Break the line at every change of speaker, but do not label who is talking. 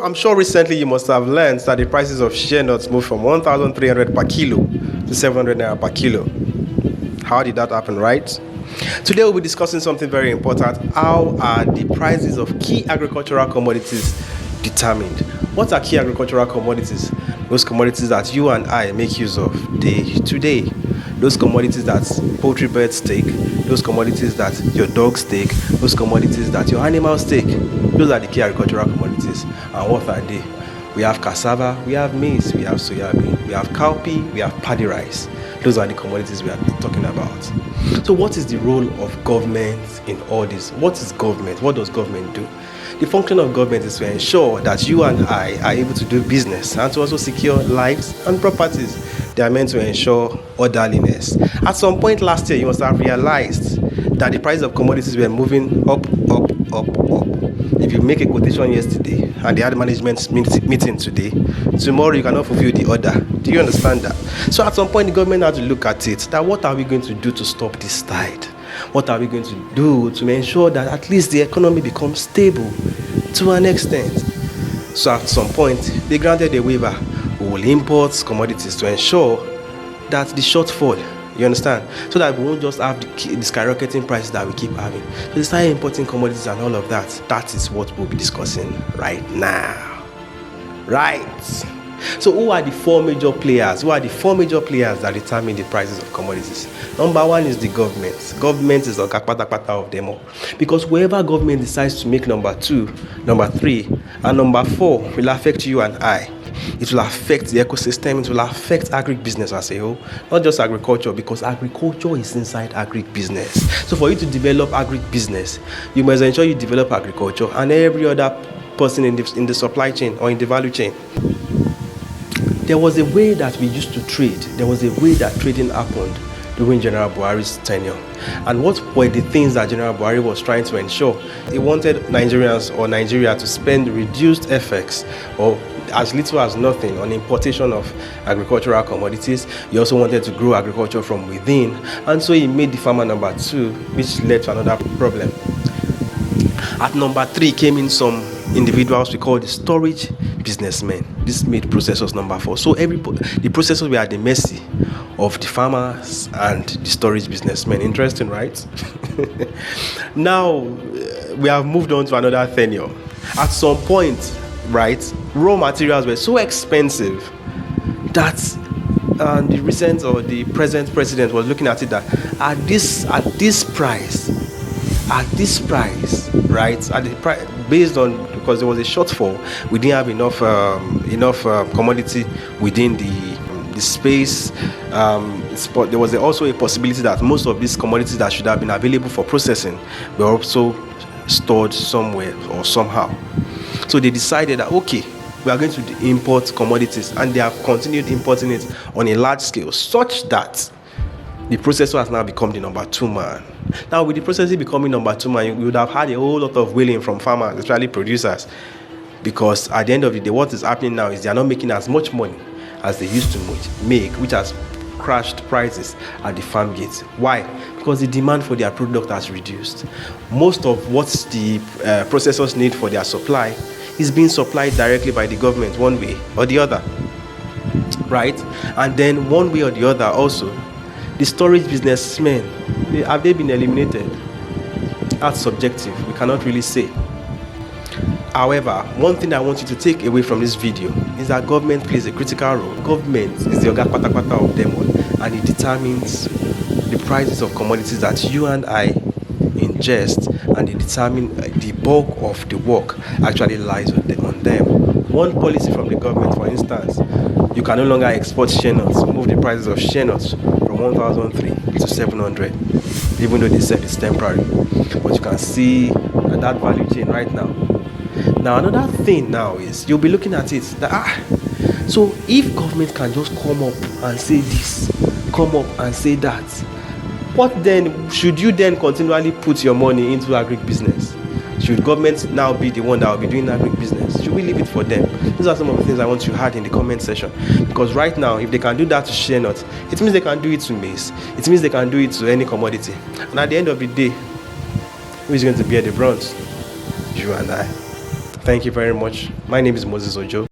I'm sure recently you must have learned that the prices of shea nuts moved from 1,300 per kilo to 700 naira per kilo. How did that happen, right? Today we'll be discussing something very important. How are the prices of key agricultural commodities determined? What are key agricultural commodities? Those commodities that you and I make use of day to day. Those commodities that poultry birds take, those commodities that your dogs take, those commodities that your animals take. Those are the key agricultural commodities. And what are they? We have cassava, we have maize, we have soya bean, we have cowpea, we have paddy rice. Those are the commodities we are talking about. So what is the role of government in all this? What is government? What does government do? The function of government is to ensure that you and I are able to do business and to also secure lives and properties. They are meant to ensure orderliness. At some point last year, you must have realized that the price of commodities were moving up. If you make a quotation yesterday and they had management meeting today, tomorrow you cannot fulfill the order. Do you understand that? So at some point the government had to look at it, that what are we going to do to stop this tide? What are we going to do to ensure that at least the economy becomes stable to an extent? So at some point they granted a waiver. We will import commodities to ensure that the shortfall, you understand, so that we won't just have the skyrocketing prices that we keep having. So they started importing commodities and all of that. That is what we'll be discussing right now. Right. So who are the four major players? Who are the four major players that determine the prices of commodities? Number one is the government. Government is the patapata of them all. Because wherever government decides to make number 2, number 3, and number 4 will affect you and I. It will affect the ecosystem. It will affect agribusiness as a whole, not just agriculture, because agriculture is inside agribusiness. So for you to develop agribusiness, you must ensure you develop agriculture and every other person in the supply chain or in the value chain. There was a way that we used to trade. There was a way that trading happened during General Buhari's tenure. And what were the things that General Buhari was trying to ensure? He wanted Nigerians or Nigeria to spend reduced FX or as little as nothing on importation of agricultural commodities. He also wanted to grow agriculture from within, and so he made the farmer number 2, which led to another problem. At number 3 came in some individuals we call the storage businessmen. This made processors number 4. So the processors were at the mercy of the farmers and the storage businessmen. Interesting, right? Now we have moved on to another tenure. At some point, right, raw materials were so expensive that the present president was looking at it that at this price, right, based on, because there was a shortfall, we didn't have enough commodity within the space. There was also a possibility that most of these commodities that should have been available for processing were also stored somewhere or somehow. So they decided that, okay, we are going to import commodities, and they have continued importing it on a large scale, such that the processor has now become the number 2 man. Now, with the processor becoming number 2 man, you would have had a whole lot of wailing from farmers, especially producers, because at the end of the day, what is happening now is they are not making as much money as they used to make, which has crashed prices at the farm gates. Why? Because the demand for their product has reduced. Most of what the processors need for their supply is being supplied directly by the government, one way or the other, right? And then one way or the other also, the storage businessmen, have they been eliminated? That's subjective. We cannot really say. However, one thing I want you to take away from this video is that government plays a critical role. Government is the oga patapata of them all, and it determines the prices of commodities that you and I ingest, and it determines the bulk of the work actually lies on them. One policy from the government, for instance, you can no longer export shea nuts, move the prices of shea nuts from 1,003 to 700, even though they said it's temporary. But you can see that value chain right now. Now, another thing now is you'll be looking at it that so if government can just come up and say this, come up and say that, what then should you then continually put your money into agribusiness? Should government now be the one that will be doing agribusiness? Should we leave it for them? These are some of the things I want you to add in the comment section. Because right now, if they can do that to shea nuts, it means they can do it to maize. It means they can do it to any commodity. And at the end of the day, who is going to bear the brunt? You and I. Thank you very much. My name is Moses Ojo.